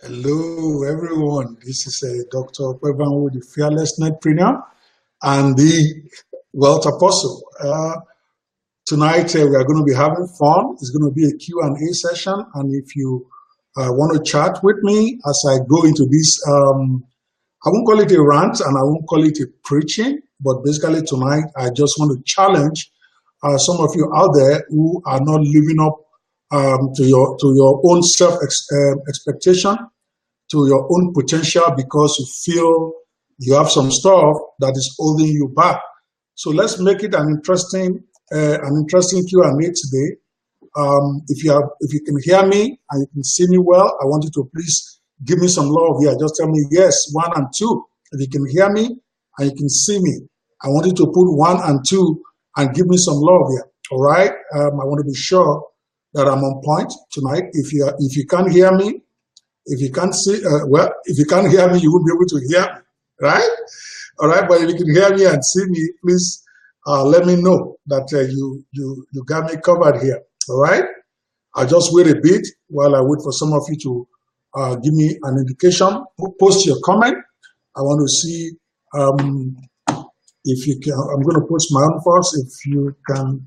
Hello, everyone. This is Dr. Kwebanwo, the Fearless Netpreneur and the Wealth Apostle. Tonight, we are going to be having fun. It's going to be a Q&A session. And if you want to chat with me as I go into this, I won't call it a rant and I won't call it a preaching, but basically tonight, I just want to challenge some of you out there who are not living up to your own self expectation, to your own potential, because you feel you have some stuff that is holding you back. So let's make it an interesting Q&A today. If you can hear me and you can see me well, I want you to please give me some love here. Just tell me yes, 1 and 2. If you can hear me and you can see me, I want you to put 1 and 2 and give me some love here. All right. I want to be sure that I'm on point tonight. If you can't hear me, if you can't see, if you can't hear me, you won't be able to hear me, right? All right. But if you can hear me and see me, please let me know that you got me covered here. All right. I'll just wait a bit while I wait for some of you to give me an indication. Post your comment. I want to see if you can. I'm going to post my own first. If you can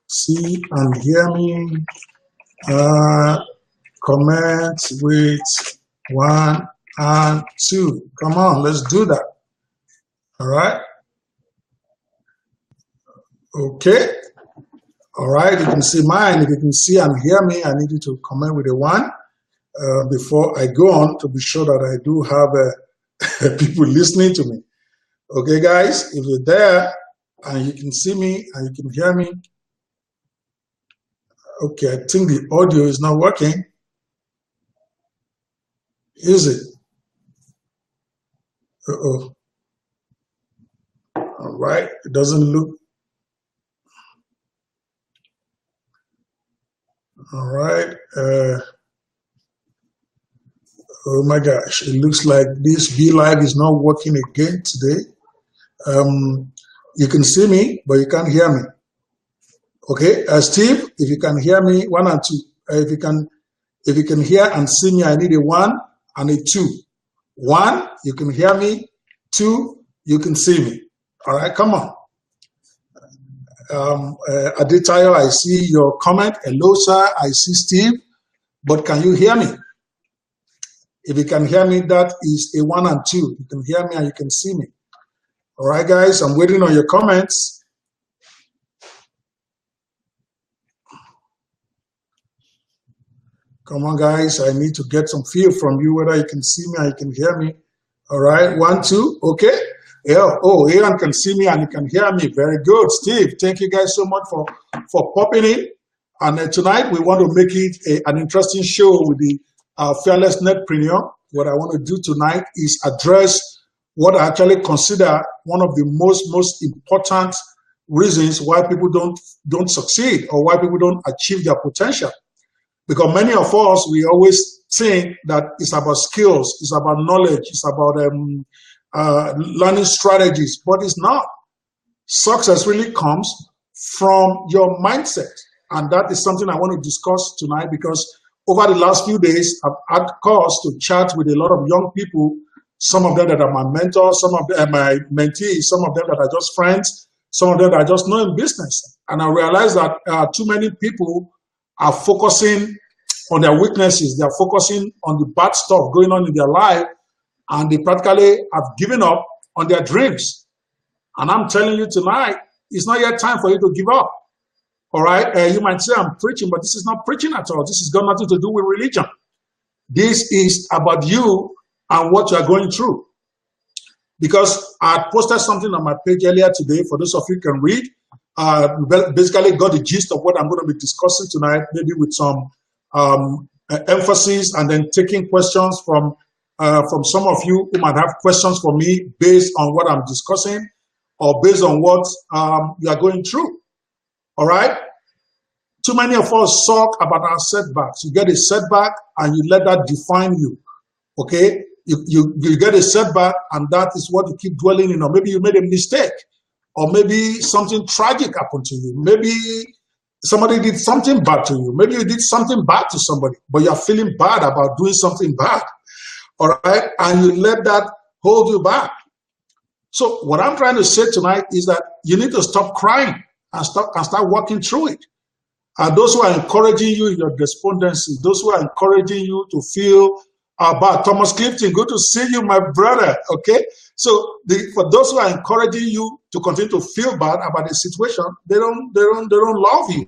see and hear me, comment with 1 and 2. Come on, let's do that. All right. Okay. All right. You can see mine. If you can see and hear me, I need you to comment with a 1 before I go on, to be sure that I do have people listening to me. Okay, guys, if you're there and you can see me and you can hear me. Okay, I think the audio is not working. Is it? Uh-oh. All right, it doesn't look. All right. Oh my gosh, it looks like this B Live is not working again today. You can see me, but you can't hear me. Okay, Steve, if you can hear me, 1 and 2. If you can hear and see me, I need a 1 and a 2. 1, you can hear me. 2, you can see me. All right, come on. Aditayo, I see your comment. Hello, sir. I see Steve, but can you hear me? If you can hear me, that is a 1 and 2. You can hear me and you can see me. All right, guys, I'm waiting on your comments. Come on, guys. I need to get some feel from you, whether you can see me and you can hear me. All right. 1, 2. Okay. Yeah. Oh, Aaron can see me and you can hear me. Very good. Steve, thank you guys so much for popping in. And tonight we want to make it an interesting show with the Fearless Netpreneur. What I want to do tonight is address what I actually consider one of the most important reasons why people don't succeed or why people don't achieve their potential. Because many of us, we always think that it's about skills, it's about knowledge, it's about learning strategies, but it's not. Success really comes from your mindset. And that is something I want to discuss tonight, because over the last few days, I've had cause to chat with a lot of young people, some of them that are my mentors, some of them my mentees, some of them that are just friends, some of them that I just know in business. And I realized that too many people are focusing on their weaknesses. They are focusing on the bad stuff going on in their life, and they practically have given up on their dreams. And I'm telling you tonight, it's not yet time for you to give up. All right? You might say I'm preaching, but this is not preaching at all. This has got nothing to do with religion. This is about you and what you are going through. Because I posted something on my page earlier today, for those of you who can read. Basically got the gist of what I'm going to be discussing tonight, maybe with some emphasis, and then taking questions from some of you who might have questions for me based on what I'm discussing or based on what you are going through. All right? Too many of us talk about our setbacks. You get a setback and you let that define you. Okay? You get a setback and that is what you keep dwelling in. Or maybe you made a mistake. Or maybe something tragic happened to you. Maybe somebody did something bad to you. Maybe you did something bad to somebody, but you're feeling bad about doing something bad. all right, and you let that hold you back. So what I'm trying to say tonight is that you need to stop crying and start working through it. And those who are encouraging you in your despondency, those who are encouraging you to feel bad. Thomas Clifton, good to see you, my brother. Okay, so for those who are encouraging you to continue to feel bad about the situation, they don't love you.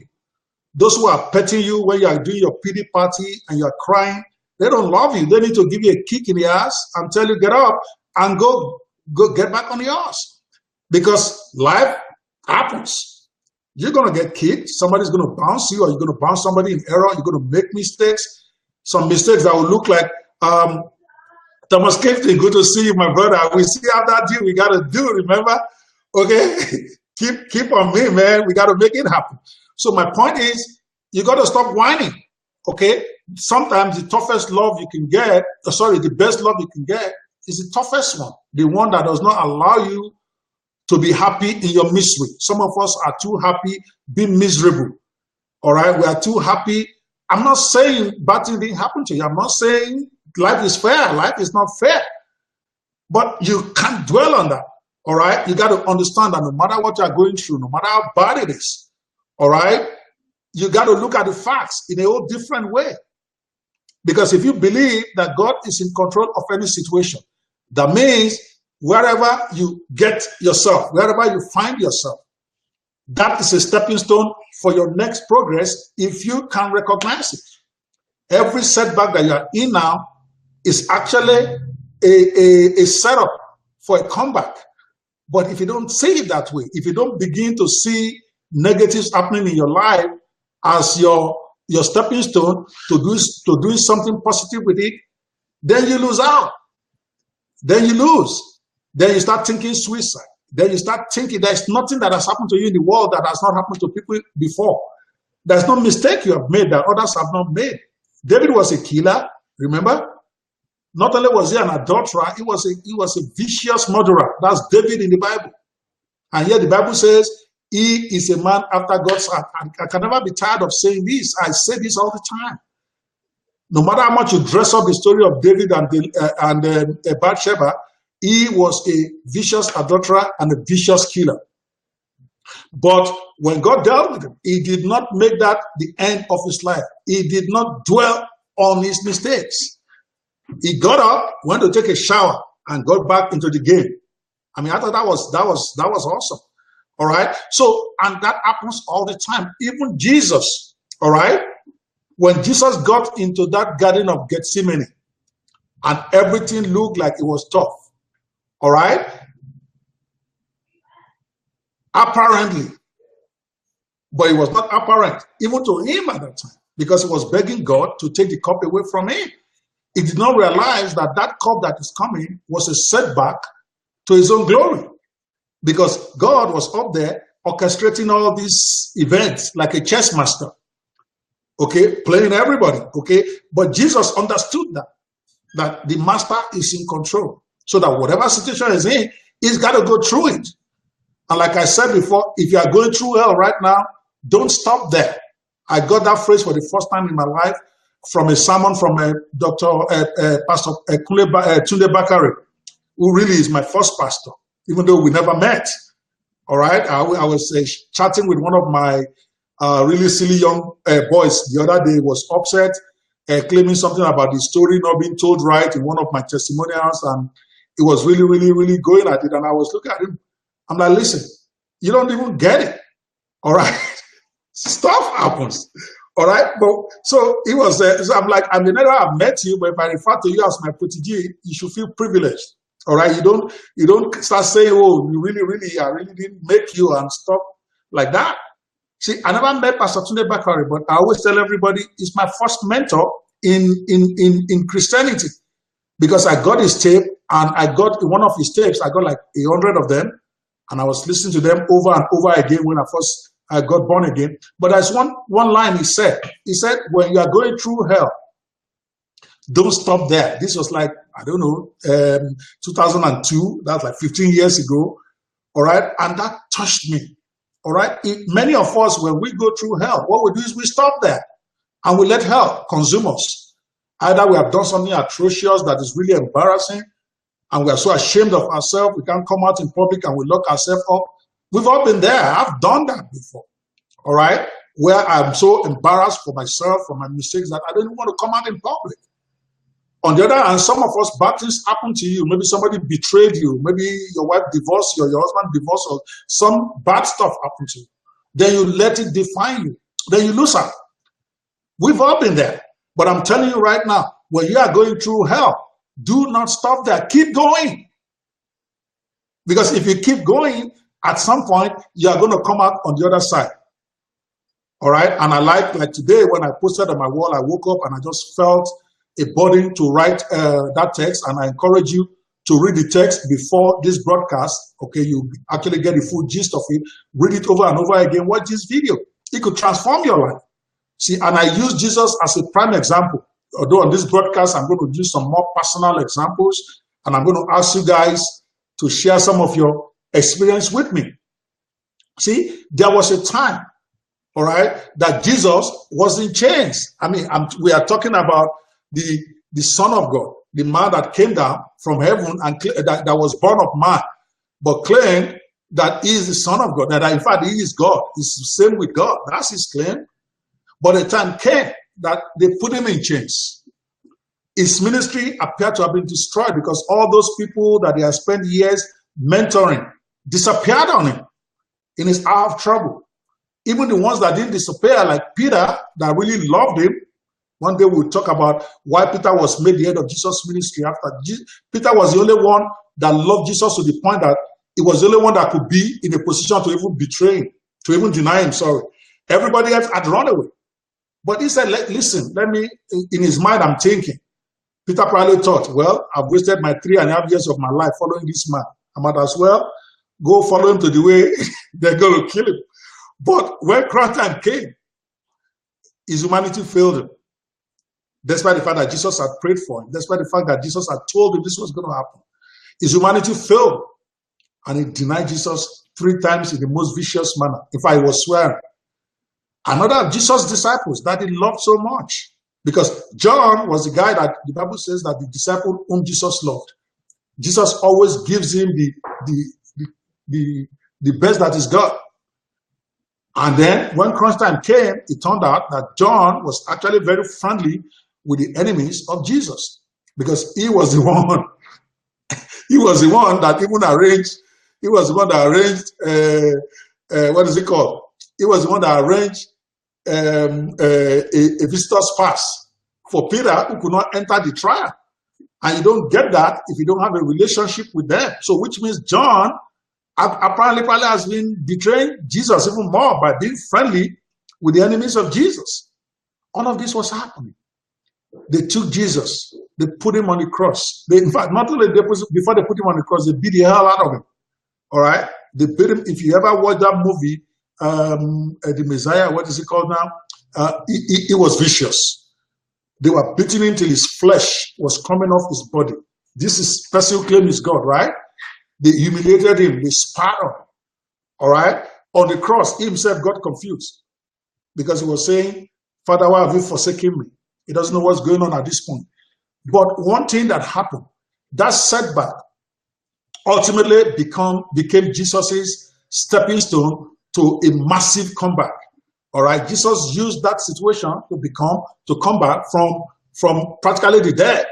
Those who are petting you when you are doing your pity party and you are crying, they don't love you. They need to give you a kick in the ass and tell you get up and go get back on the ass, because life happens. You're going to get kicked. Somebody's going to bounce you, or you're going to bounce somebody in error. You're going to make mistakes, some mistakes that will look like, Thomas Clifton, good to see you, my brother. We see how that deal we got to do, remember? Okay? keep on me, man. We got to make it happen. So my point is, you got to stop whining, okay? Sometimes the toughest love you can get, the best love you can get is the toughest one, the one that does not allow you to be happy in your misery. Some of us are too happy being miserable. All right, we are too happy. I'm not saying bad things didn't happen to you. I'm not saying life is fair. Life is not fair. But you can't dwell on that. All right, you got to understand that no matter what you're going through, no matter how bad it is, all right, you got to look at the facts in a whole different way. Because if you believe that God is in control of any situation, that means wherever you get yourself, wherever you find yourself, that is a stepping stone for your next progress if you can recognize it. Every setback that you are in now is actually a setup for a comeback. But if you don't see it that way, if you don't begin to see negatives happening in your life as your stepping stone to doing something positive with it, then you lose out. Then you lose. Then you start thinking suicide. Then you start thinking there's nothing that has happened to you in the world that has not happened to people before. There's no mistake you have made that others have not made. David was a killer, remember? Not only was he an adulterer, he was a vicious murderer. That's David in the Bible. And yet the Bible says he is a man after God's heart. I can never be tired of saying this. I say this all the time. No matter how much you dress up the story of David and Bathsheba, he was a vicious adulterer and a vicious killer. But when God dealt with him, he did not make that the end of his life. He did not dwell on his mistakes. He got up, went to take a shower, and got back into the game. I mean, I thought that was awesome. All right. So, and that happens all the time. Even Jesus, all right, when Jesus got into that Garden of Gethsemane and everything looked like it was tough, all right, apparently, but it was not apparent even to him at that time, because he was begging God to take the cup away from him. He did not realize that that cup that is coming was a setback to his own glory, because God was up there orchestrating all these events like a chess master, okay, playing everybody, okay. But Jesus understood that the master is in control, so that whatever situation is in, he's got to go through it. And like I said before, if you are going through hell right now, don't stop there. I got that phrase for the first time in my life from a sermon from Pastor Tunde Bakare, who really is my first pastor, even though we never met. All right, I was chatting with one of my really silly young boys the other day. Was upset, claiming something about the story not being told right in one of my testimonials, and it was really, really, really going at it. And I was looking at him. I'm like, listen, you don't even get it. All right, stuff happens. All right, but so he was. So I'm like, I may never have met you, but if I refer to you as my protege, you should feel privileged. All right, you don't start saying, "Oh, you really, really, I really didn't make you," and stuff like that. See, I never met Pastor Tunde Bakari, but I always tell everybody he's my first mentor in Christianity, because I got his tape, and I got one of his tapes. I got like 100 of them, and I was listening to them over and over again when I got born again. But there's one line he said. He said, when you are going through hell, don't stop there. This was like, I don't know, 2002. That's like 15 years ago. All right. And that touched me. All right. Many of us, when we go through hell, what we do is we stop there and we let hell consume us. Either we have done something atrocious that is really embarrassing, and we are so ashamed of ourselves, we can't come out in public and we lock ourselves up. We've all been there. I've done that before. All right? Where I'm so embarrassed for myself, for my mistakes, that I don't even want to come out in public. On the other hand, some of us, bad things happen to you. Maybe somebody betrayed you. Maybe your wife divorced you, or your husband divorced you. Some bad stuff happened to you. Then you let it define you. Then you lose out. We've all been there. But I'm telling you right now, when you are going through hell, do not stop there. Keep going. Because if you keep going, at some point, you are going to come out on the other side. All right? And I like today when I posted on my wall, I woke up and I just felt a burden to write that text. And I encourage you to read the text before this broadcast. Okay, you actually get the full gist of it. Read it over and over again. Watch this video. It could transform your life. See, and I use Jesus as a prime example. Although on this broadcast, I'm going to use some more personal examples, and I'm going to ask you guys to share some of your experience with me. See, there was a time, all right, that Jesus was in chains. I mean, we are talking about the Son of God, the man that came down from heaven and that was born of man, but claimed that he is the Son of God, that in fact he is God. He's the same with God. That's his claim. But the time came that they put him in chains. His ministry appeared to have been destroyed because all those people that he had spent years mentoring disappeared on him in his hour of trouble. Even the ones that didn't disappear, like Peter, that really loved him. One day we'll talk about why Peter was made the head of Jesus' ministry. After Peter was the only one that loved Jesus to the point that he was the only one that could be in a position to even betray him, to even deny him, sorry. Everybody else had run away. But he said, listen, let me, in his mind, I'm thinking. Peter probably thought, well, I've wasted my 3.5 years of my life following this man. I might as well go follow him to the way they're going to kill him. But when crunch time came, his humanity failed him. Despite the fact that Jesus had prayed for him, despite the fact that Jesus had told him this was going to happen, his humanity failed. And he denied Jesus 3 times in the most vicious manner. In fact, he was swearing. Another of Jesus' disciples that he loved so much, because John was the guy that the Bible says that the disciple whom Jesus loved. Jesus always gives him the best that is God. And then when crunch time came, it turned out that John was actually very friendly with the enemies of Jesus, because he was the one. He was the one that even arranged. He was the one that arranged. What is it called? He was the one that arranged a visitor's pass for Peter, who could not enter the trial. And you don't get that if you don't have a relationship with them. So which means John apparently probably has been betraying Jesus even more by being friendly with the enemies of Jesus. All of this was happening. They took Jesus. They put him on the cross. In fact, not only before they put him on the cross, they beat the hell out of him. All right? They beat him. If you ever watch that movie, the Messiah, what is it called now? It was vicious. They were beating him till his flesh was coming off his body. This is person who claims he's God, right? They humiliated him. They spat on him. All right? On the cross, he himself got confused because he was saying, Father, why have you forsaken me? He doesn't know what's going on at this point. But one thing that happened, that setback ultimately became Jesus's stepping stone to a massive comeback. All right, Jesus used that situation to come back from practically the dead.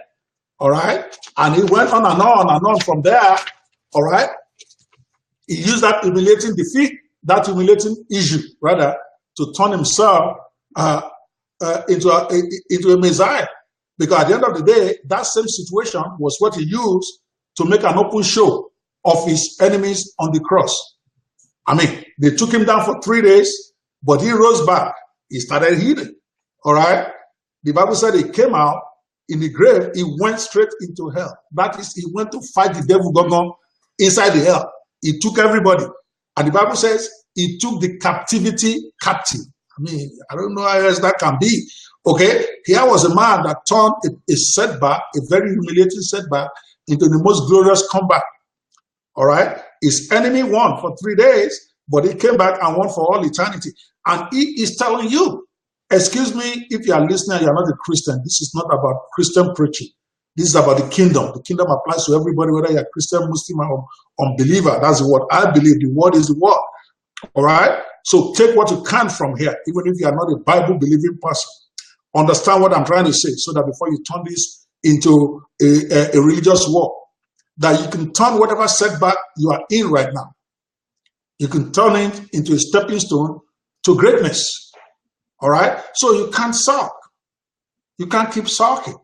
All right, and he went on and on and on from there. All right, he used that humiliating defeat, that humiliating issue, rather, to turn himself into a Messiah. Because at the end of the day, that same situation was what he used to make an open show of his enemies on the cross. I mean, they took him down for 3 days. But he rose back. He started healing. All right? The Bible said he came out in the grave. He went straight into hell. That is, he went to fight the devil going inside the hell. He took everybody. And the Bible says he took the captivity captive. I mean, I don't know how else that can be. Okay? Here was a man that turned a setback, a very humiliating setback, into the most glorious comeback. All right? His enemy won for 3 days, but he came back and won for all eternity. And he is telling you Excuse me, if you are listening, you are not a Christian. This is not about Christian preaching. This is about the kingdom. The kingdom applies to everybody, whether you're Christian, Muslim, or unbeliever. That's what I believe. The word is the word. All right? So take what you can from here, even if you are not a Bible-believing person. Understand what I'm trying to say, so that before you turn this into a religious war, that you can turn whatever setback you are in right now, you can turn it into a stepping stone to greatness. All right? So you can't sulk. You can't keep sulking.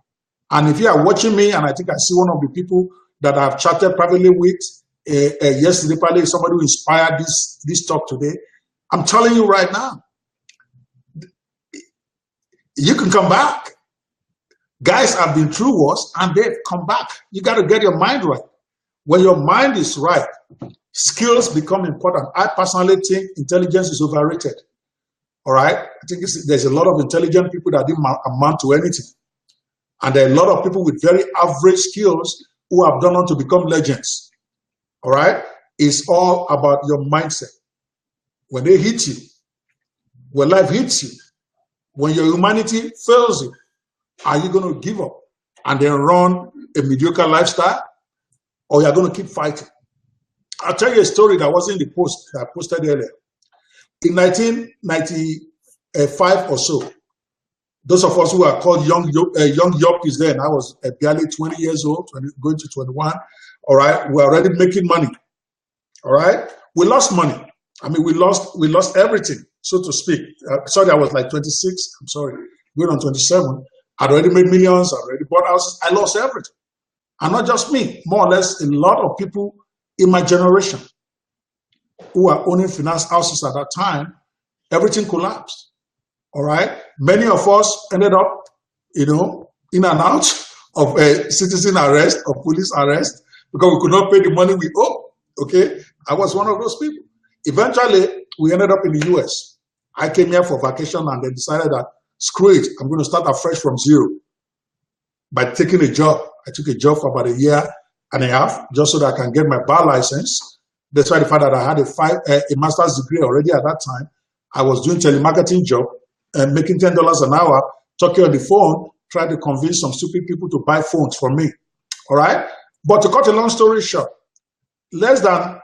And if you are watching me, and I think I see one of the people that I've chatted privately with yesterday, probably somebody who inspired this talk today, I'm telling you right now, you can come back. Guys have been through wars and they've come back. You got to get your mind right. When your mind is right, skills become important. I personally think intelligence is overrated. All right? I think there's a lot of intelligent people that didn't amount to anything. And there are a lot of people with very average skills who have gone on to become legends. All right? It's all about your mindset. When they hit you, when life hits you, when your humanity fails you, are you going to give up and then run a mediocre lifestyle, or you're going to keep fighting? I'll tell you a story that was in the post that I posted earlier. In 1995 or so, those of us who are called young yuppies then, I was barely 20 years old, going to 21, all right, we're already making money, all right? We lost money. I mean, we lost everything, so to speak. Sorry, I was like 26. I'm sorry, going on 27. I'd already made millions. I already bought houses. I lost everything. And not just me, more or less a lot of people in my generation who were owning finance houses at that time, everything collapsed. All right. Many of us ended up, in and out of a citizen arrest or police arrest because we could not pay the money we owe. Okay. I was one of those people. Eventually, we ended up in the US. I came here for vacation and they decided that, screw it, I'm going to start afresh from zero by taking a job. I took a job for about a year and a half just so that I can get my bar license. Despite the fact that I had a master's degree already at that time, I was doing telemarketing job and making $10 an hour, talking on the phone, trying to convince some stupid people to buy phones from me. All right? But to cut a long story short, less than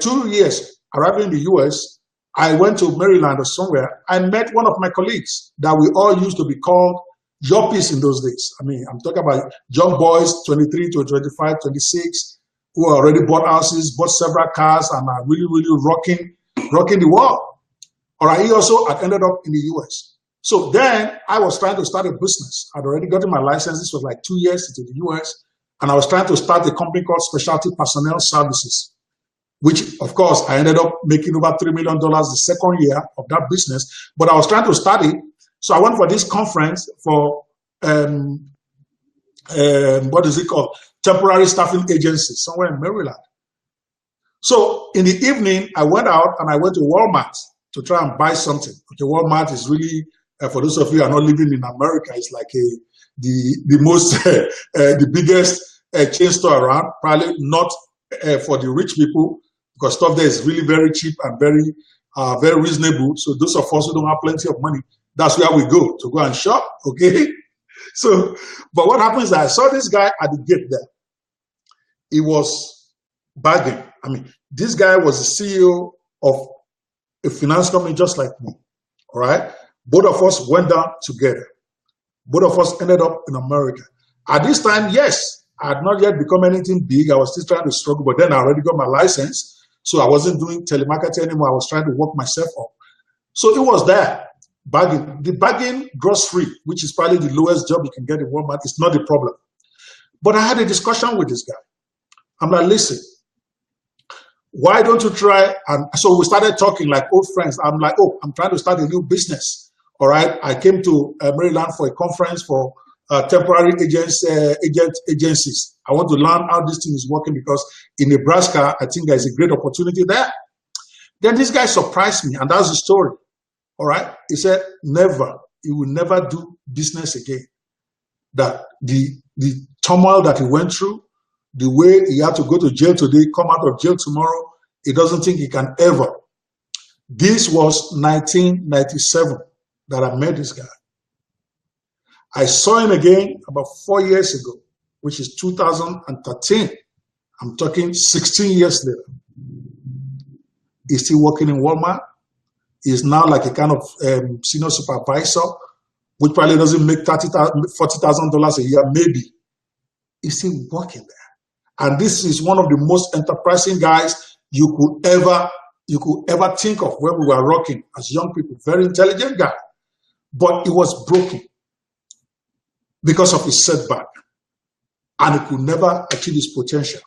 2 years arriving in the US, I went to Maryland or somewhere. I met one of my colleagues that we all used to be called yuppies in those days. I mean, I'm talking about young boys, 23 to 25, 26, who already bought houses, bought several cars, and are really, really rocking the world. All right, he also had ended up in the US. So then I was trying to start a business. I'd already gotten my license. This was like 2 years into the US. And I was trying to start a company called Specialty Personnel Services, which, of course, I ended up making over $3 million the second year of that business. But I was trying to study. So I went for this conference for, what is it called? Temporary Staffing Agency, somewhere in Maryland. So in the evening, I went out and I went to Walmart to try and buy something. Okay, Walmart is really, for those of you who are not living in America, it's like the most, the biggest chain store around, probably not for the rich people, because stuff there is really very cheap and very reasonable. So those of us who don't have plenty of money, that's where we go to go and shop, okay? So, but what happens is I saw this guy at the gate there. He was bagging. I mean, this guy was the CEO of a finance company just like me, all right? Both of us went down together. Both of us ended up in America. At this time, yes, I had not yet become anything big. I was still trying to struggle, but then I already got my license. So I wasn't doing telemarketing anymore. I was trying to work myself up. So it was there, bagging. The bagging grocery, which is probably the lowest job you can get in Walmart, is not the problem. But I had a discussion with this guy. I'm like, listen, why don't you try? And so we started talking like old friends. I'm like, oh, I'm trying to start a new business. All right. I came to Maryland for a conference for temporary agencies. I want to learn how this thing is working because in Nebraska, I think there's a great opportunity there. Then this guy surprised me, and that's the story. All right. He said, never, he will never do business again. That the turmoil that he went through, the way he had to go to jail today, come out of jail tomorrow, he doesn't think he can ever. This was 1997. that I met this guy. I saw him again about 4 years ago, which is 2013. I'm talking 16 years later. He's still working in Walmart. He's now like a kind of senior supervisor, which probably doesn't make $40,000 a year, maybe. He's still working there. And this is one of the most enterprising guys you could ever think of when we were rocking as young people. Very intelligent guy. But he was broken because of his setback. And he could never achieve his potential.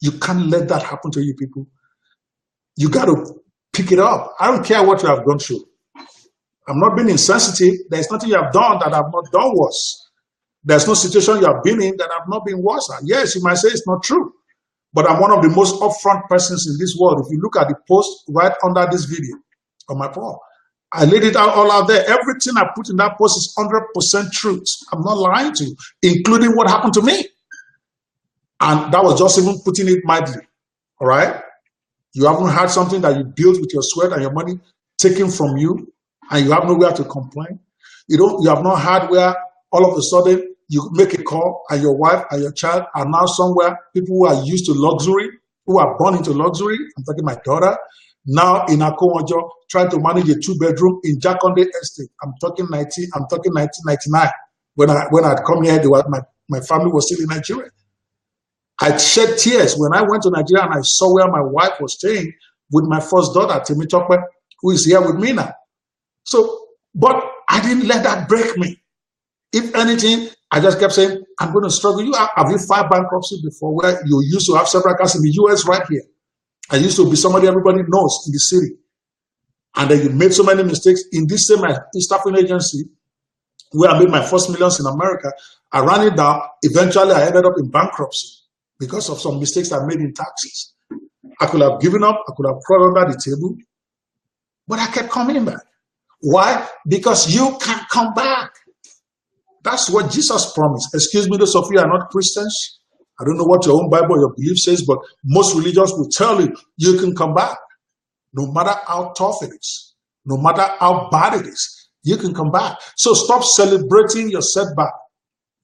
You can't let that happen to you people. You got to pick it up. I don't care what you have gone through. I'm not being insensitive. There's nothing you have done that I've not done worse. There's no situation you have been in that I've not been worse at. Yes, you might say it's not true. But I'm one of the most upfront persons in this world. If you look at the post right under this video on my phone, I laid it all out there. Everything I put in that post is 100% truth. I'm not lying to you, including what happened to me. And that was just even putting it mildly. All right? You haven't had something that you built with your sweat and your money taken from you, and you have nowhere to complain. You have not had where all of a sudden you make a call and your wife and your child are now somewhere, people who are used to luxury, who are born into luxury. I'm talking my daughter, now in Akomojo, trying to manage a 2-bedroom in Jakonde Estate. I'm talking 1999. When I'd come here, my family was still in Nigeria. I shed tears when I went to Nigeria and I saw where my wife was staying with my first daughter, Timi Chokwe, who is here with me now. So, but I didn't let that break me. If anything, I just kept saying, I'm going to struggle. Have you filed bankruptcy before where you used to have several cars in the US right here? I used to be somebody everybody knows in the city. And then you made so many mistakes in this same staffing agency where I made my first millions in America. I ran it down. Eventually, I ended up in bankruptcy because of some mistakes I made in taxes. I could have given up. I could have crawled under the table. But I kept coming back. Why? Because you can't come back. That's what Jesus promised. Excuse me, those of you who are not Christians. I don't know what your own Bible, your belief says, but most religions will tell you, you can come back. No matter how tough it is, no matter how bad it is, you can come back. So stop celebrating your setback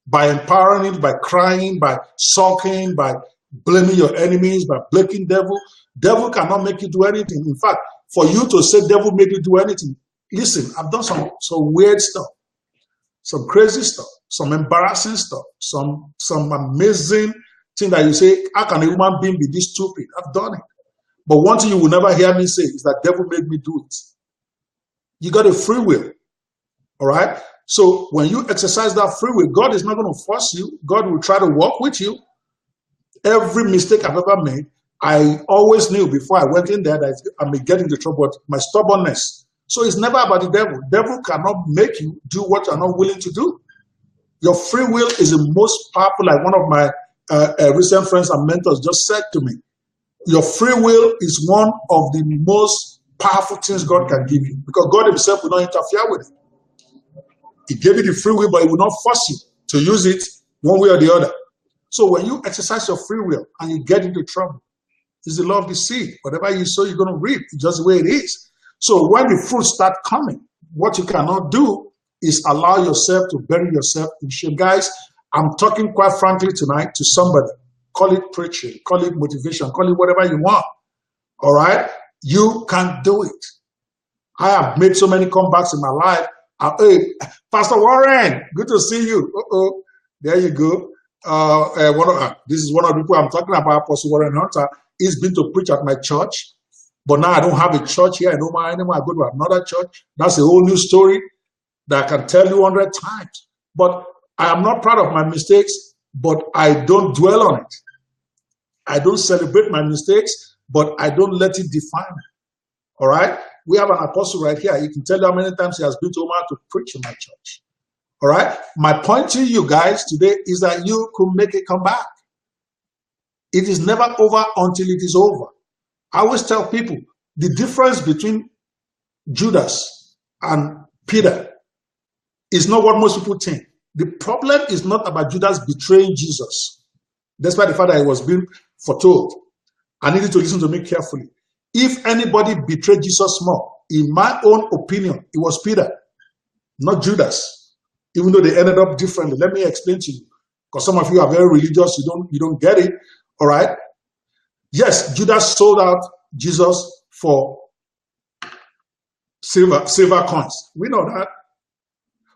by empowering it, by crying, by sulking, by blaming your enemies, by blaming devil. Devil cannot make you do anything. In fact, for you to say devil made you do anything, listen, I've done some weird stuff, some crazy stuff, some embarrassing stuff, some amazing thing that you say, how can a human being be this stupid? I've done it. But one thing you will never hear me say is that devil made me do it. You got a free will. All right? So when you exercise that free will, God is not going to force you. God will try to work with you. Every mistake I've ever made, I always knew before I went in there that I may get into trouble, but my stubbornness. So it's never about the devil. Devil cannot make you do what you're not willing to do. Your free will is the most powerful, like one of my recent friends and mentors just said to me. Your free will is one of the most powerful things God can give you, because God himself will not interfere with it. He gave you the free will, but he will not force you to use it one way or the other. So when you exercise your free will and you get into trouble, it's the law of the seed. Whatever you sow, you're going to reap. It's just the way it is. So when the fruits start coming, what you cannot do is allow yourself to bury yourself in shame. Guys, I'm talking quite frankly tonight to somebody. Call it preaching, call it motivation, call it whatever you want. All right? You can't do it. I have made so many comebacks in my life. Hey, Pastor Warren, good to see you. There you go. This is one of the people I'm talking about, Pastor Warren Hunter. He's been to preach at my church. But now I don't have a church here. I don't mind anymore. I go to another church. That's a whole new story that I can tell you 100 times. But I am not proud of my mistakes, but I don't dwell on it. I don't celebrate my mistakes, but I don't let it define me. All right? We have an apostle right here. He can tell you how many times he has been to Oman to preach in my church. All right? My point to you guys today is that you could make a comeback. It is never over until it is over. I always tell people the difference between Judas and Peter is not what most people think. The problem is not about Judas betraying Jesus, despite the fact that he was being foretold. I need you to listen to me carefully. If anybody betrayed Jesus more, in my own opinion, it was Peter. not Judas, even though they ended up differently. Let me explain to you, because some of you are very religious, you don't get it. All right. Yes, Judas sold out Jesus for silver coins. We know that.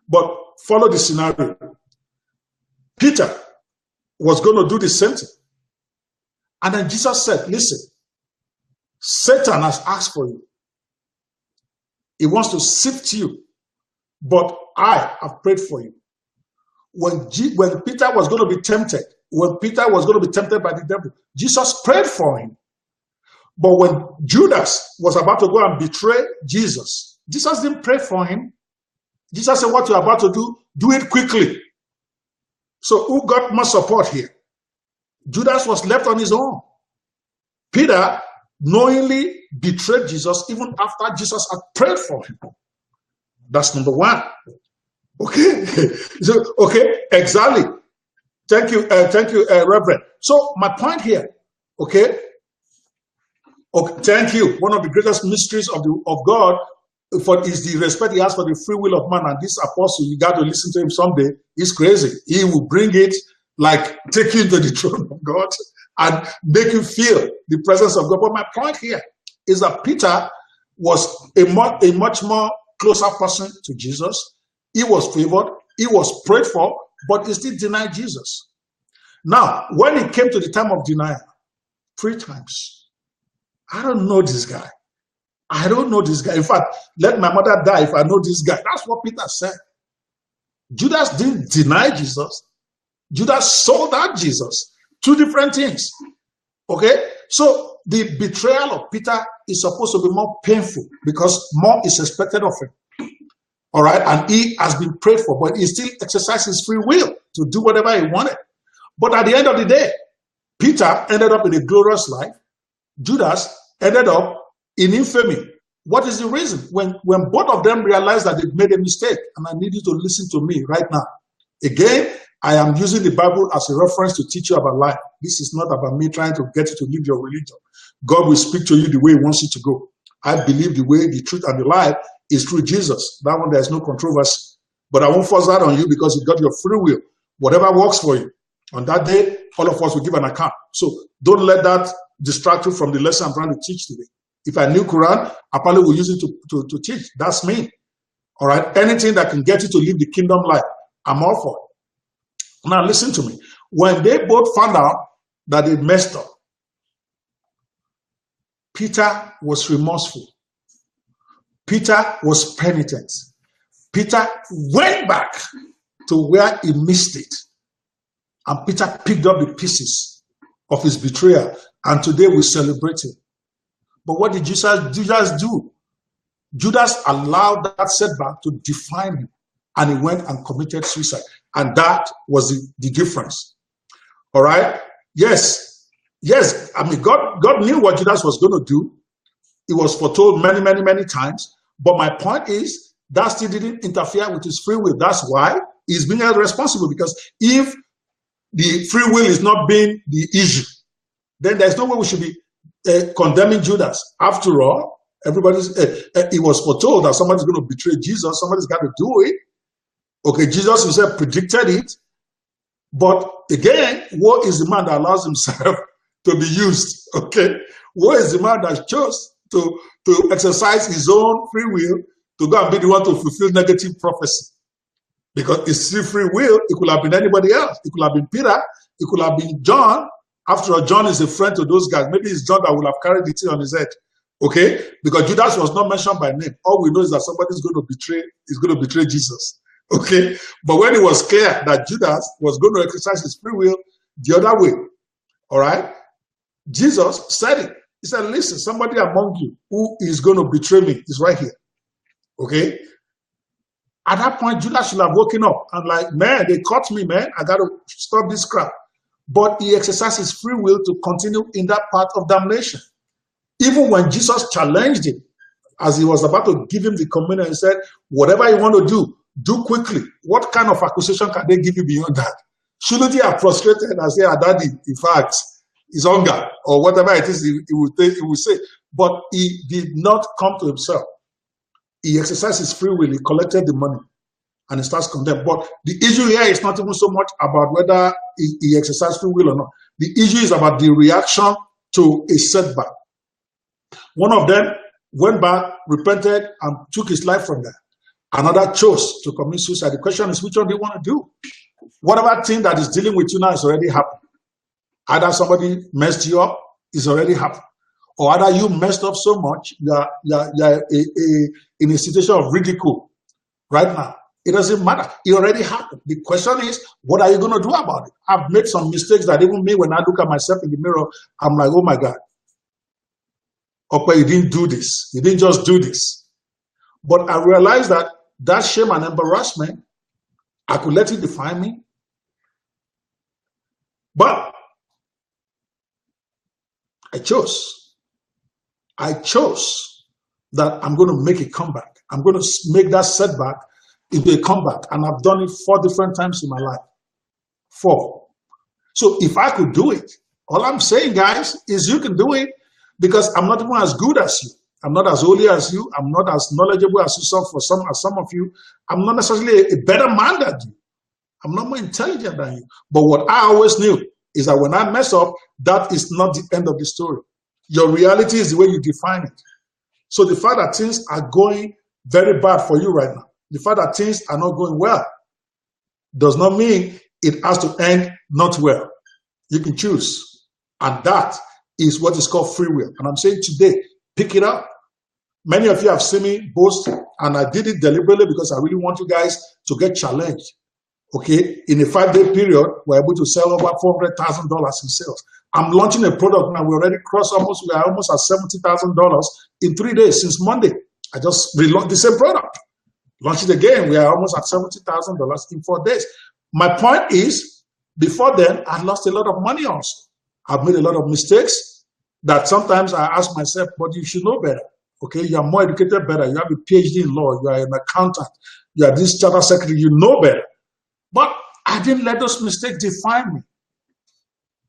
But follow the scenario. Peter was going to do the same thing. And then Jesus said, listen, Satan has asked for you. He wants to sift you, but I have prayed for you. When Peter was going to be tempted, by the devil, Jesus prayed for him. But when Judas was about to go and betray Jesus, Jesus didn't pray for him. Jesus said, what you're about to do it quickly. So who got more support here? Judas was left on his own. Peter knowingly betrayed Jesus even after Jesus had prayed for him. That's number one. Okay. So, okay, exactly. Thank you, Reverend. So my point here, okay, thank you. One of the greatest mysteries of God is the respect he has for the free will of man. And this apostle, you got to listen to him someday. He's crazy. He will bring it, like take you to the throne of God and make you feel the presence of God. But my point here is that Peter was a much more closer person to Jesus. He was favored, he was prayed for, but he still denied Jesus. Now, when it came to the time of denial, 3 times, I don't know this guy. I don't know this guy. In fact, let my mother die if I know this guy. That's what Peter said. Judas didn't deny Jesus. Judas sold out Jesus. 2 different things. Okay? So the betrayal of Peter is supposed to be more painful because more is expected of him. All right? And he has been prayed for, but he still exercises his free will to do whatever he wanted. But at the end of the day, Peter ended up in a glorious life. Judas ended up in infamy. What is the reason? When both of them realized that they've made a mistake, and I need you to listen to me right now. Again, I am using the Bible as a reference to teach you about life. This is not about me trying to get you to live your religion. God will speak to you the way he wants you to go. I believe the way, the truth, and the life is through Jesus. That one, there's no controversy. But I won't force that on you because you got your free will. Whatever works for you. On that day, all of us will give an account. So don't let that distract you from the lesson I'm trying to teach today. If I knew Quran, I probably would use it to teach. That's me. All right? Anything that can get you to live the kingdom life, I'm all for it. Now listen to me. When they both found out that they messed up, Peter was remorseful. Peter was penitent. Peter went back to where he missed it. And Peter picked up the pieces of his betrayal. And today we celebrate him. But what did Judas do? Judas allowed that setback to define him. And he went and committed suicide. And that was the difference. All right? Yes. Yes. I mean, God knew what Judas was going to do. It was foretold many, many, many times. But my point is, that still didn't interfere with his free will. That's why he's being held responsible. Because if the free will is not being the issue, then there's no way we should be condemning Judas. After all, it was foretold that somebody's going to betray Jesus. Somebody's got to do it. Okay, Jesus himself predicted it. But again, what is the man that allows himself to be used? Okay, what is the man that chose to exercise his own free will to go and be the one to fulfill negative prophecy? Because it's still free will. It could have been anybody else. It could have been Peter. It could have been John. After all, John is a friend to those guys. Maybe it's John that will have carried the tea on his head. Okay? Because Judas was not mentioned by name. All we know is that somebody is going to betray Jesus. Okay? But when it was clear that Judas was going to exercise his free will the other way, all right, Jesus said it. He said, listen, somebody among you who is going to betray me is right here. Okay? At that point, Judas should have woken up and like, man, they caught me, man. I got to stop this crap. But he exercised his free will to continue in that path of damnation. Even when Jesus challenged him, as he was about to give him the communion, he said, whatever you want to do quickly. What kind of accusation can they give you beyond that? Shouldn't he have frustrated and say, Daddy, in fact, it's hunger, or whatever it is he would say. But he did not come to himself. He exercised his free will. He collected the money. and he starts condemning. But the issue here is not even so much about whether he exercised free will or not. The issue is about the reaction to a setback. One of them went back, repented, and took his life from there. Another chose to commit suicide. The question is, which one do you want to do? Whatever thing that is dealing with you now is already happened. Either somebody messed you up, it's already happened. Or either you messed up so much, you're in a situation of ridicule right now. It doesn't matter. It already happened. The question is, what are you going to do about it? I've made some mistakes that even me, when I look at myself in the mirror, I'm like, oh my God. Okay, you didn't do this. You didn't just do this. But I realized that shame and embarrassment, I could let it define me. But I chose that I'm going to make a comeback. I'm going to make that setback into a comeback. And I've done it 4 different times in my life. 4. So if I could do it, all I'm saying, guys, is you can do it, because I'm not even as good as you. I'm not as holy as you. I'm not as knowledgeable as you. As some of you, I'm not necessarily a better man than you. I'm not more intelligent than you. But what I always knew is that when I mess up, that is not the end of the story. Your reality is the way you define it. So the fact that things are going very bad for you right now, the fact that things are not going well, does not mean it has to end not well. You can choose. And that is what is called free will. And I'm saying today, pick it up. Many of you have seen me boast, and I did it deliberately because I really want you guys to get challenged. Okay, in a 5-day period, we're able to sell over $400,000 in sales. I'm launching a product now. We already crossed we are almost at $70,000 in 3 days since Monday. I just relaunched the same product. Launch it again. We are almost at $70,000 in 4 days. My point is, before then, I lost a lot of money also. I've made a lot of mistakes that sometimes I ask myself, but you should know better. Okay, you are more educated better. You have a PhD in law. You are an accountant. You are this charter secretary. You know better. But I didn't let those mistakes define me.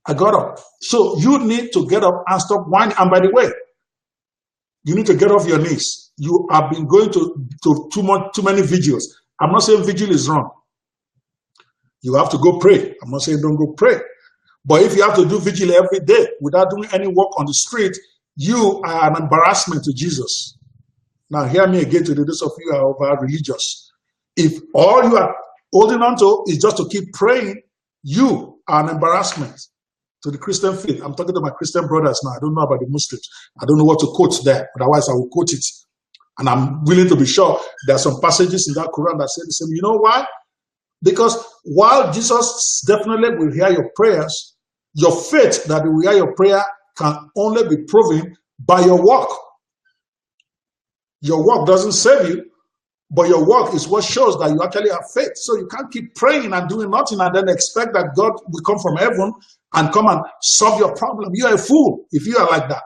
I got up. So you need to get up and stop whining. And by the way, you need to get off your knees. You have been going to too many vigils. I'm not saying vigil is wrong. You have to go pray. I'm not saying don't go pray. But if you have to do vigil every day without doing any work on the street, you are an embarrassment to Jesus. Now hear me again to those of you who are over religious. If all you are holding on to is just to keep praying, you are an embarrassment to the Christian faith. I'm talking to my Christian brothers now. I don't know about the Muslims. I don't know what to quote there. Otherwise, I will quote it. And I'm willing to be sure there are some passages in that Quran that say the same. You know why? Because while Jesus definitely will hear your prayers, your faith that he will hear your prayer can only be proven by your work. Your work doesn't save you, but your work is what shows that you actually have faith. So you can't keep praying and doing nothing and then expect that God will come from heaven and come and solve your problem. You are a fool if you are like that.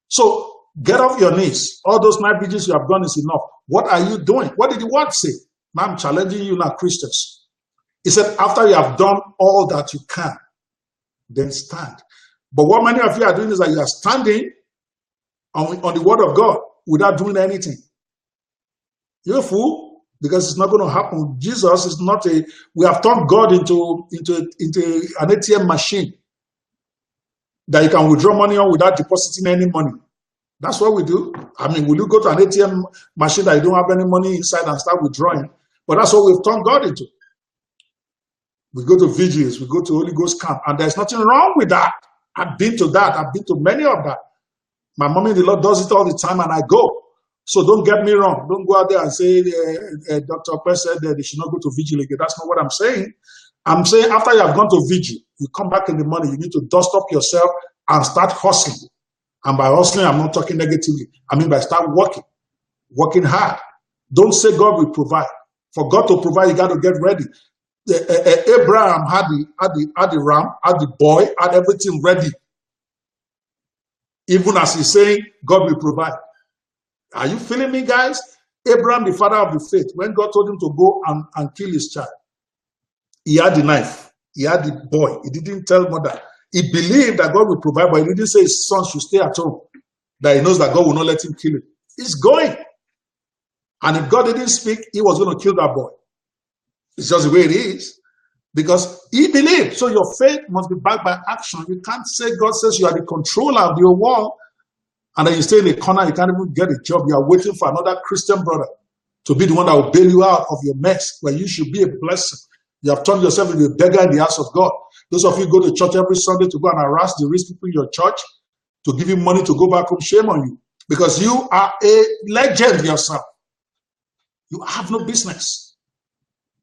So get off your knees. All those night vigils you have done is enough. What are you doing? What did the word say? Now I'm challenging you now, Christians. He said, after you have done all that you can, then stand. But what many of you are doing is that you are standing on the word of God without doing anything. You're a fool, because it's not going to happen. Jesus is not we have turned God into an ATM machine that you can withdraw money on without depositing any money. That's what we do. I mean, will you go to an ATM machine that you don't have any money inside and start withdrawing? But that's what we've turned God into. We go to vigils, we go to Holy Ghost camp, and there's nothing wrong with that. I've been to that. I've been to many of that. My mommy in the Lord does it all the time, and I go. So don't get me wrong. Don't go out there and say, Dr. Pes said that they should not go to vigil again. That's not what I'm saying. I'm saying after you have gone to vigil, you come back in the morning, you need to dust up yourself and start hustling. And by hustling, I'm not talking negatively. I mean by start working hard. Don't say God will provide. For God to provide, you got to get ready. Abraham had the ram, had the boy, had everything ready. Even as he's saying, God will provide. Are you feeling me, guys? Abraham, the father of the faith, when God told him to go and kill his child, he had the knife, he had the boy. He didn't tell mother. He believed that God will provide, but he didn't say his son should stay at home, that he knows that God will not let him kill him. He's going. And if God didn't speak, he was going to kill that boy. It's just the way it is. Because he believed. So your faith must be backed by action. You can't say God says you are the controller of your world, and then you stay in a corner, you can't even get a job. You are waiting for another Christian brother to be the one that will bail you out of your mess, where you should be a blessing. You have turned yourself into a beggar in the house of God. Those of you who go to church every Sunday to go and harass the rich people in your church, to give you money to go back home, shame on you. Because you are a legend yourself. You have no business.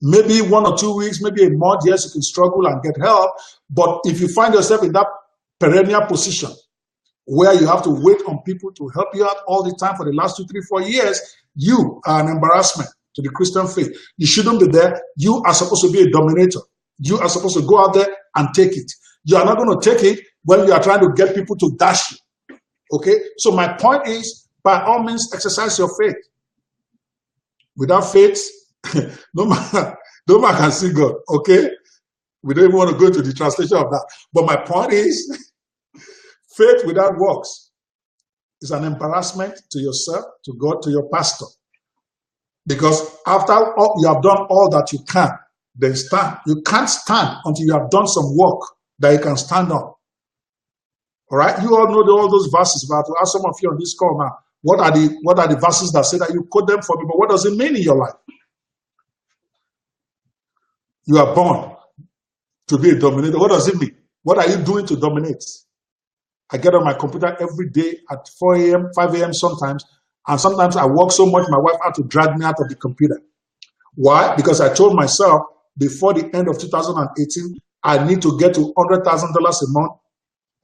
Maybe 1 or 2 weeks, maybe a month, yes, you can struggle and get help. But if you find yourself in that perennial position where you have to wait on people to help you out all the time for the last 2, 3, 4 years, you are an embarrassment to the Christian faith. You shouldn't be there. You are supposed to be a dominator. You are supposed to go out there and take it. You are not going to take it when you are trying to get people to dash you. Okay? So my point is, by all means, exercise your faith. Without faith, no man can see God. Okay? We don't even want to go into the translation of that. But my point is, faith without works is an embarrassment to yourself, to God, to your pastor. Because after you have done all that you can, then stand. You can't stand until you have done some work that you can stand on. All right? You all know all those verses, but to ask some of you on this call now, what are the verses that say that? You quote them for me, but what does it mean in your life? You are born to be a dominator. What does it mean? What are you doing to dominate? I get on my computer every day at 4 a.m., 5 a.m. sometimes, and sometimes I work so much my wife had to drag me out of the computer. Why? Because I told myself before the end of 2018, I need to get to $100,000 a month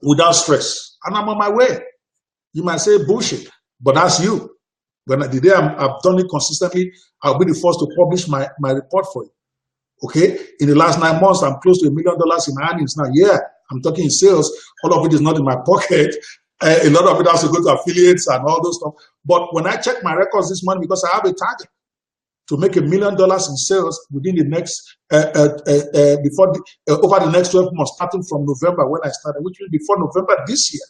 without stress. And I'm on my way. You might say bullshit, but that's you. When the day I've done it consistently, I'll be the first to publish my report for you. Okay, in the last 9 months, I'm close to $1 million in earnings now. Yeah, I'm talking in sales. All of it is not in my pocket. A lot of it has to go to affiliates and all those stuff. But when I check my records this morning, because I have a target to make $1 million in sales within the next over the next 12 months, starting from November when I started, which will be before November this year.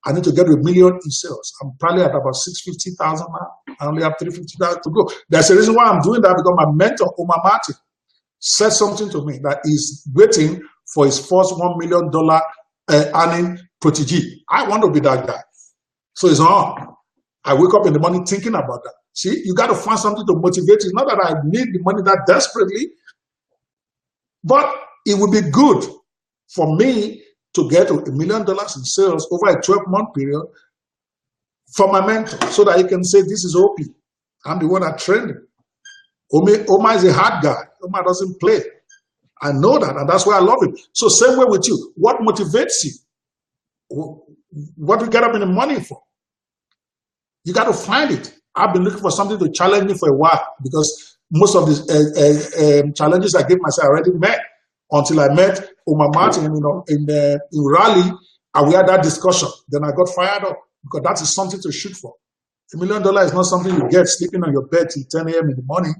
I need to get $1 million in sales. I'm probably at about 650,000 now. I only have 350,000 to go. There's a reason why I'm doing that, because my mentor, Omar Martin, said something to me that he's waiting for his first $1 million earning protege. I want to be that guy. So it's on. I wake up in the morning thinking about that. See, you got to find something to motivate you. Not that I need the money that desperately, but it would be good for me to get $1 million in sales over a 12-month period for my mentor, so that he can say, this is OP. I'm the one that trained him. Omar is a hard guy. Omar doesn't play. I know that, and that's why I love him. So same way with you. What motivates you? What do you get up in the morning for? You got to find it. I've been looking for something to challenge me for a while, because most of the challenges I gave myself I already met, until I met Omar Martin, in Raleigh, and we had that discussion. Then I got fired up, because that is something to shoot for. $1 million is not something you get sleeping on your bed till 10 a.m. in the morning.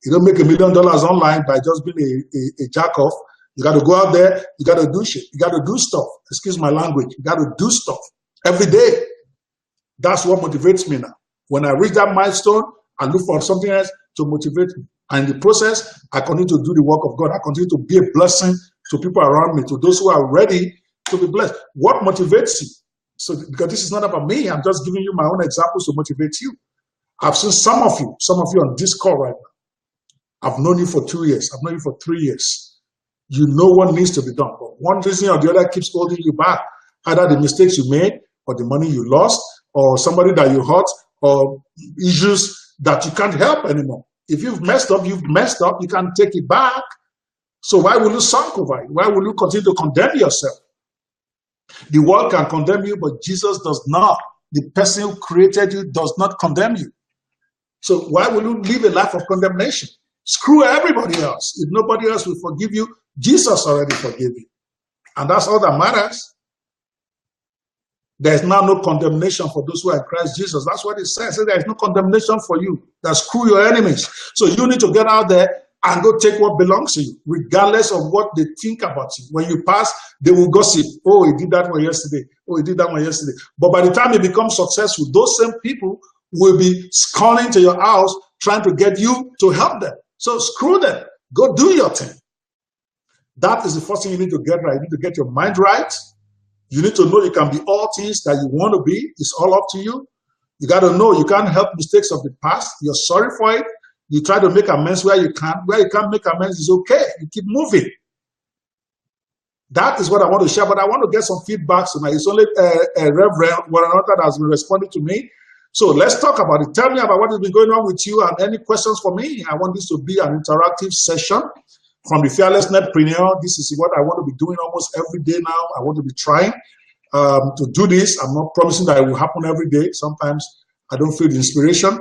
You don't make $1 million online by just being a jack off. You got to go out there. You got to do shit. You got to do stuff. Excuse my language. You got to do stuff every day. That's what motivates me now. When I reach that milestone, I look for something else to motivate me. And in the process, I continue to do the work of God. I continue to be a blessing to people around me, to those who are ready to be blessed. What motivates you? So, because this is not about me, I'm just giving you my own examples to motivate you. I've seen some of you on this call right now. I've known you for 2 years. I've known you for 3 years. You know what needs to be done. But one reason or the other keeps holding you back. Either the mistakes you made, or the money you lost, or somebody that you hurt, or issues that you can't help anymore. If you've messed up, you've messed up. You can't take it back. So why will you sulk over it? Why will you continue to condemn yourself? The world can condemn you, but Jesus does not. The person who created you does not condemn you. So why will you live a life of condemnation? Screw everybody else. If nobody else will forgive you, Jesus already forgave you. And that's all that matters. There is now no condemnation for those who are in Christ Jesus. That's what it says. There is no condemnation for you. That screw your enemies. So you need to get out there and go take what belongs to you, regardless of what they think about you. When you pass, they will gossip. Oh, he did that one yesterday. Oh, he did that one yesterday. But by the time you become successful, those same people will be calling to your house, trying to get you to help them. So screw them. Go do your thing. That is the first thing you need to get right. You need to get your mind right. You need to know you can be all things that you want to be. It's all up to you. You got to know you can't help mistakes of the past. You're sorry for it. You try to make amends where you can. Where you can't make amends is okay. You keep moving. That is what I want to share, but I want to get some feedback tonight. It's only a Reverend, one another that has been responding to me. So let's talk about it. Tell me about what has been going on with you and any questions for me. I want this to be an interactive session from the Fearless Netpreneur. This is what I want to be doing almost every day now. I want to be trying to do this. I'm not promising that it will happen every day. Sometimes I don't feel the inspiration.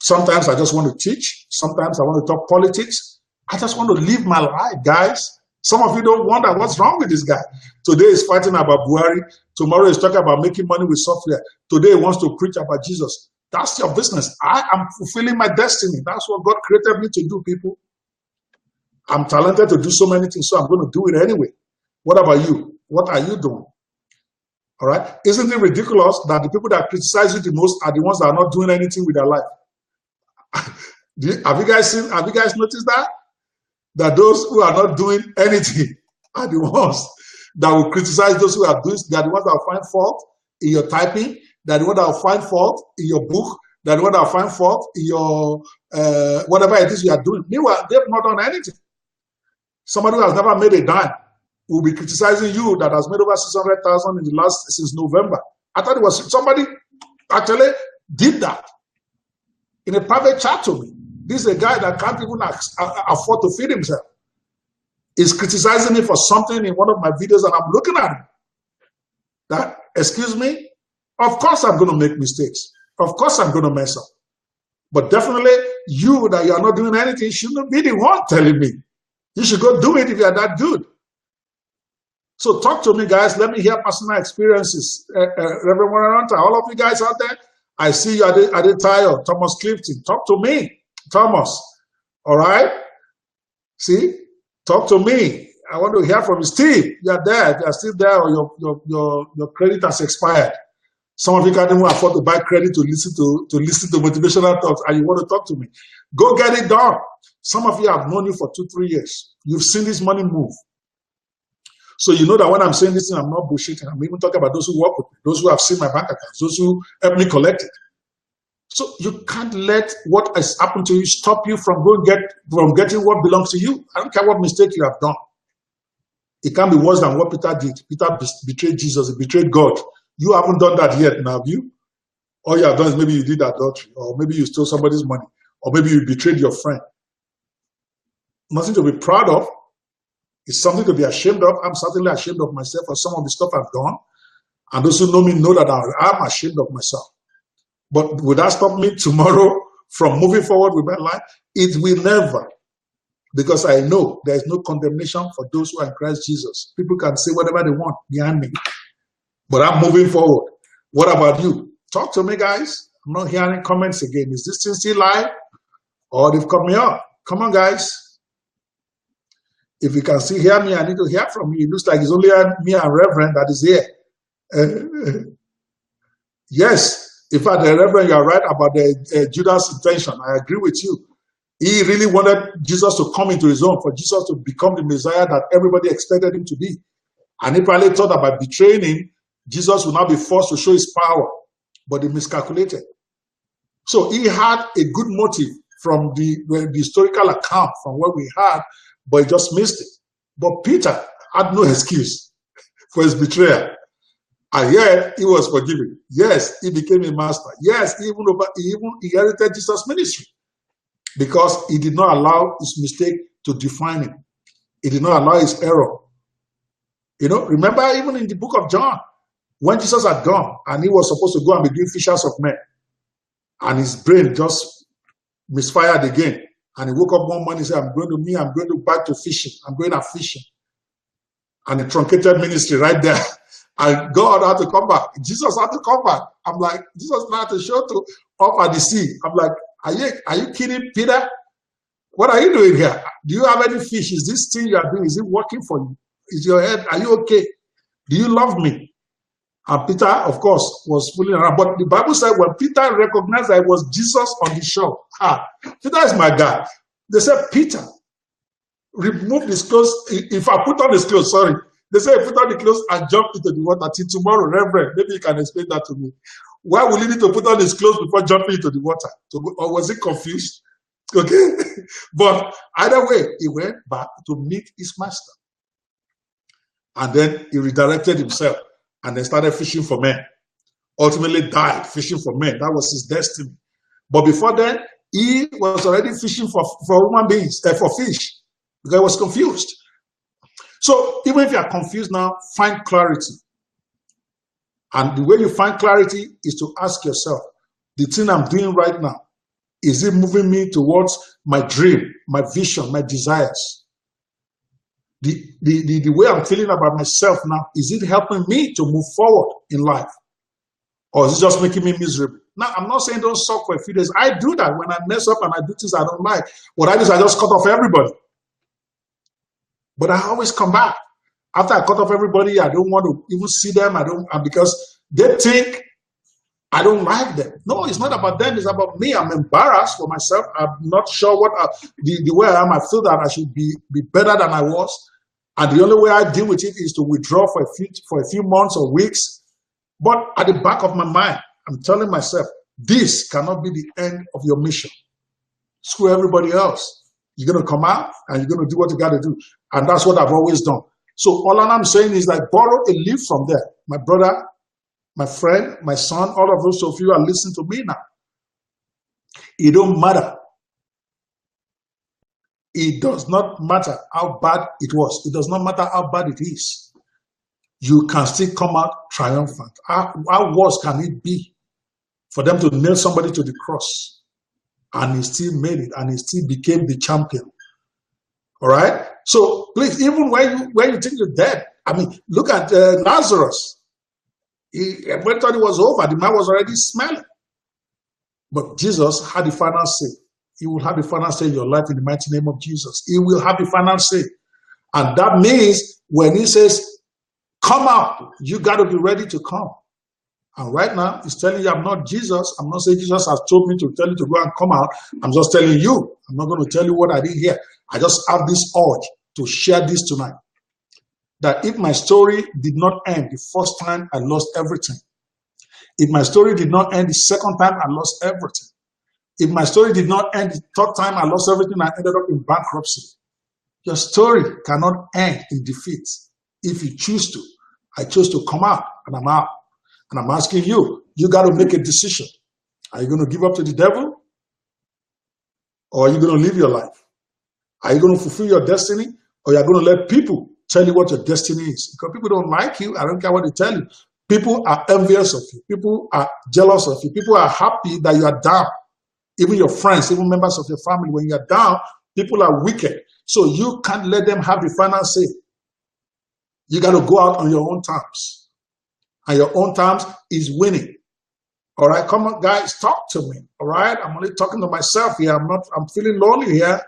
Sometimes I just want to teach. Sometimes I want to talk politics. I just want to live my life, guys. Some of you don't wonder what's wrong with this guy. Today is fighting about Buhari. Tomorrow is talking about making money with software. Today he wants to preach about Jesus. That's your business. I am fulfilling my destiny. That's what God created me to do, people. I'm talented to do so many things, so I'm going to do it anyway. What about you? What are you doing? All right? Isn't it ridiculous that the people that criticize you the most are the ones that are not doing anything with their life? Have you guys noticed that? That those who are not doing anything are the ones that will criticize those who are doing. They are the ones that will find fault in your typing. They are the ones that will find fault in your book. They are the ones that will find fault in your whatever it is you are doing. Meanwhile, they've not done anything. Somebody who has never made a dime will be criticizing you that has made over 600,000 in the since November. I thought it was somebody actually did that in a private chat to me. This is a guy that can't even afford to feed himself. He's criticizing me for something in one of my videos, and I'm looking at him. That, excuse me? Of course I'm going to make mistakes. Of course I'm going to mess up. But definitely, you that you are not doing anything shouldn't be the one telling me. You should go do it if you are that good. So talk to me, guys. Let me hear personal experiences. Reverend Warren, all of you guys out there, I see you at the tile. Thomas Clifton, talk to me. Thomas, all right? See, talk to me. I want to hear from you. Steve, you're there. If you're still there, or your credit has expired. Some of you can't even afford to buy credit to listen to motivational talks, and you want to talk to me. Go get it done. Some of you have known you for 2-3 years. You've seen this money move. So you know that when I'm saying this thing, I'm not bullshitting. I'm even talking about those who work with me, those who have seen my bank accounts, those who help me collect it. So you can't let what has happened to you stop you from getting what belongs to you. I don't care what mistake you have done. It can't be worse than what Peter did. Peter betrayed Jesus. He betrayed God. You haven't done that yet, now, have you? All you have done is maybe you did adultery, or maybe you stole somebody's money, or maybe you betrayed your friend. Nothing to be proud of. It's something to be ashamed of. I'm certainly ashamed of myself for some of the stuff I've done. And those who know me know that I'm ashamed of myself. But would that stop me tomorrow from moving forward with my life? It will never. Because I know there is no condemnation for those who are in Christ Jesus. People can say whatever they want behind me. But I'm moving forward. What about you? Talk to me, guys. I'm not hearing comments again. Is this thing still live? Or they've cut me off? Come on, guys. If you can still hear me, I need to hear from you. It looks like it's only me and Reverend that is here. Yes. In fact, the Reverend, you're right about the Judas' intention. I agree with you. He really wanted Jesus to come into his own, for Jesus to become the Messiah that everybody expected him to be. And he probably thought that by betraying him, Jesus would not be forced to show his power, but he miscalculated. So he had a good motive from the historical account, from what we had, but he just missed it. But Peter had no excuse for his betrayal. And yet, he was forgiven. Yes, he became a master. Yes, he even inherited Jesus' ministry because he did not allow his mistake to define him. He did not allow his error. You know, remember even in the book of John, when Jesus had gone and he was supposed to go and be doing fishers of men, and his brain just misfired again. And he woke up one morning and said, I'm going back to fishing. I'm going out fishing. And the truncated ministry right there. And God had to come back. Jesus had to come back. I'm like, Jesus had to show up at the sea. I'm like, are you kidding, Peter? What are you doing here? Do you have any fish? Is this thing you are doing, is it working for you? Is your head, are you okay? Do you love me? And Peter, of course, was fooling around. But the Bible said when Peter recognized that it was Jesus on the shore, Peter is my guy. They said, Peter, remove his clothes. If I put on his clothes, sorry. They say put on the clothes and jump into the water till tomorrow, Reverend. Maybe you can explain that to me. Why will he need to put on his clothes before jumping into the water? Or was he confused? Okay. But either way, he went back to meet his master. And then he redirected himself and then started fishing for men. Ultimately died fishing for men. That was his destiny. But before then, he was already fishing for human beings, for fish, because he was confused. So even if you are confused now, find clarity. And the way you find clarity is to ask yourself, the thing I'm doing right now, is it moving me towards my dream, my vision, my desires? The way I'm feeling about myself now, is it helping me to move forward in life? Or is it just making me miserable? Now, I'm not saying don't suck for a few days. I do that when I mess up and I do things I don't like. What I do is I just cut off everybody. But I always come back. After I cut off everybody, I don't want to even see them. Because they think I don't like them. No, it's not about them. It's about me. I'm embarrassed for myself. I'm not sure what the way I am. I feel that I should be better than I was. And the only way I deal with it is to withdraw for a few months or weeks. But at the back of my mind, I'm telling myself, this cannot be the end of your mission. Screw everybody else. You're going to come out and you're going to do what you got to do. And that's what I've always done. So all I'm saying is like borrow a leaf from there. My brother, my friend, my son, all of those of you are listening to me now. It don't matter. It does not matter how bad it was. It does not matter how bad it is. You can still come out triumphant. How worse can it be for them to nail somebody to the cross? And he still made it, and he still became the champion. All right? So please, even when you think you're dead, I mean, look at Lazarus. Everybody thought it was over. The man was already smelling. But Jesus had the final say. He will have the final say in your life in the mighty name of Jesus. He will have the final say. And that means when he says, come out, you got to be ready to come. And right now, he's telling you, I'm not Jesus. I'm not saying Jesus has told me to tell you to go and come out. I'm just telling you. I'm not going to tell you what I did here. I just have this urge to share this tonight. That if my story did not end the first time, I lost everything. If my story did not end the second time, I lost everything. If my story did not end the third time, I lost everything. I ended up in bankruptcy. Your story cannot end in defeat. If you choose to, I chose to come out, and I'm out. And I'm asking you, you got to make a decision. Are you going to give up to the devil? Or are you going to live your life? Are you going to fulfill your destiny? Or are you going to let people tell you what your destiny is? Because people don't like you. I don't care what they tell you. People are envious of you. People are jealous of you. People are happy that you are down. Even your friends, even members of your family, when you're down, people are wicked. So you can't let them have the final say. You got to go out on your own terms. And your own terms is winning. All right, come on, guys, talk to me. All right, I'm only talking to myself here. I'm feeling lonely here.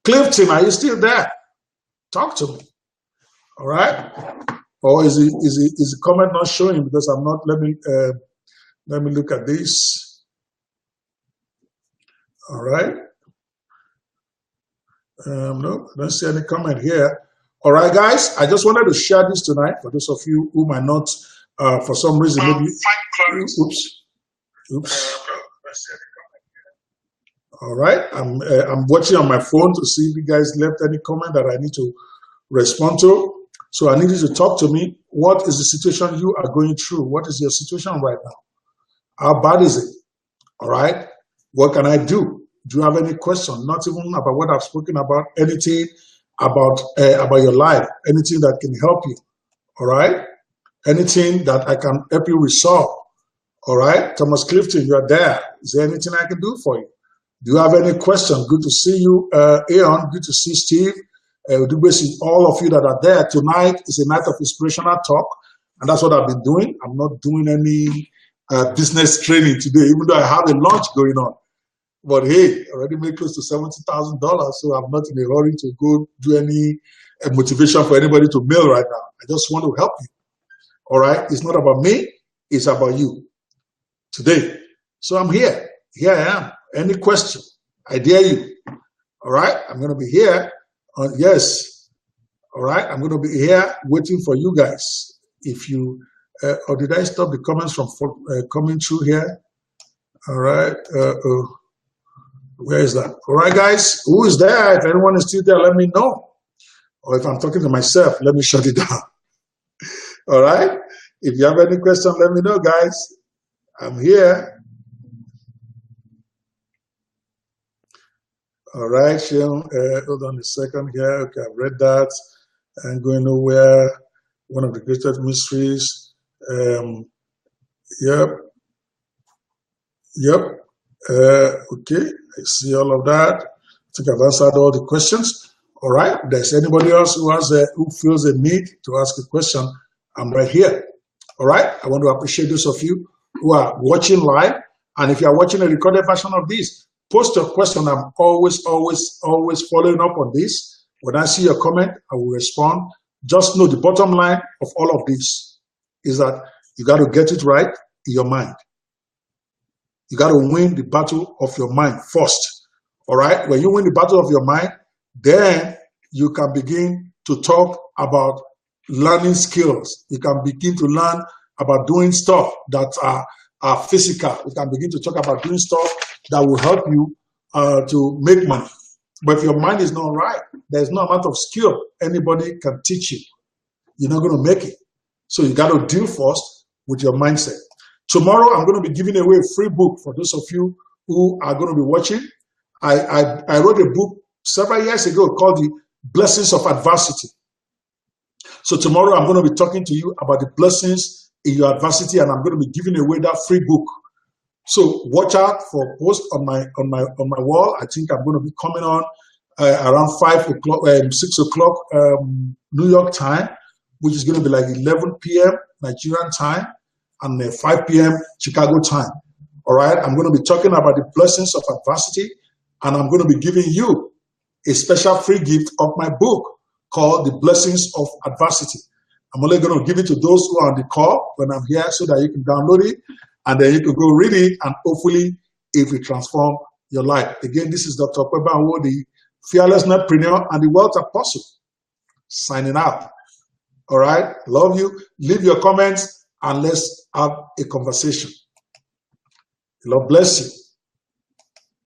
Clifton, are you still there? Talk to me. All right. Or is the comment not showing because I'm not? Let me look at this. All right. No, I don't see any comment here. All right, guys, I just wanted to share this tonight for those of you who might not. For some reason, maybe. Oops. All right, I'm watching on my phone to see if you guys left any comment that I need to respond to. So I need you to talk to me. What is the situation you are going through? What is your situation right now? How bad is it? All right. What can I do? Do you have any question? Not even about what I've spoken about. Anything about your life? Anything that can help you? All right. Anything that I can help you resolve. All right. Thomas Clifton, you are there. Is there anything I can do for you? Do you have any question? Good to see you, Aeon. Good to see Steve. Good to see all of you that are there. Tonight is a night of inspirational talk, and that's what I've been doing. I'm not doing any business training today, even though I have a launch going on. But hey, I already made close to $70,000, so I'm not in a hurry to go do any motivation for anybody to mail right now. I just want to help you. All right? It's not about me. It's about you today. So I'm here. Here I am. Any question? I dare you. All right? I'm going to be here Yes. All right. I'm going to be here waiting for you guys. If you, or did I stop the comments from coming through here? All right. Where is that? All right, guys. Who is there? If anyone is still there, let me know. Or if I'm talking to myself, let me shut it down. All right. If you have any question, let me know, guys. I'm here. All right, Sean. Hold on a second here. Okay, I've read that. I'm going nowhere. One of the greatest mysteries. Yep. Yep. Okay. I see all of that. I think I've answered all the questions. All right. If there's anybody else who feels a need to ask a question, I'm right here. All right. I want to appreciate those of you who are watching live. And if you are watching a recorded version of this, post your question. I'm always following up on this. When I see your comment, I will respond. Just know the bottom line of all of this is that you got to get it right in your mind. You got to win the battle of your mind first. All right. When you win the battle of your mind, then you can begin to talk about learning skills. You can begin to learn about doing stuff that are physical. You can begin to talk about doing stuff that will help you to make money. But if your mind is not right, there's no amount of skill anybody can teach you. You're not going to make it. So you got to deal first with your mindset. Tomorrow, I'm going to be giving away a free book for those of you who are going to be watching. I wrote a book several years ago called The Blessings of Adversity. So tomorrow, I'm going to be talking to you about the blessings in your adversity, and I'm going to be giving away that free book. So watch out for posts on my wall. I think I'm going to be coming on around 6 o'clock New York time, which is going to be like 11 p.m. Nigerian time and 5 p.m. Chicago time. All right. I'm going to be talking about the blessings of adversity, and I'm going to be giving you a special free gift of my book called The Blessings of Adversity. I'm only going to give it to those who are on the call when I'm here so that you can download it and then you can go read it, and hopefully it will transform your life. Again, this is Dr. Kwebanwo, the Fearless Netpreneur and the Wealth Apostle, signing out. All right. Love you. Leave your comments and let's have a conversation. Lord bless you.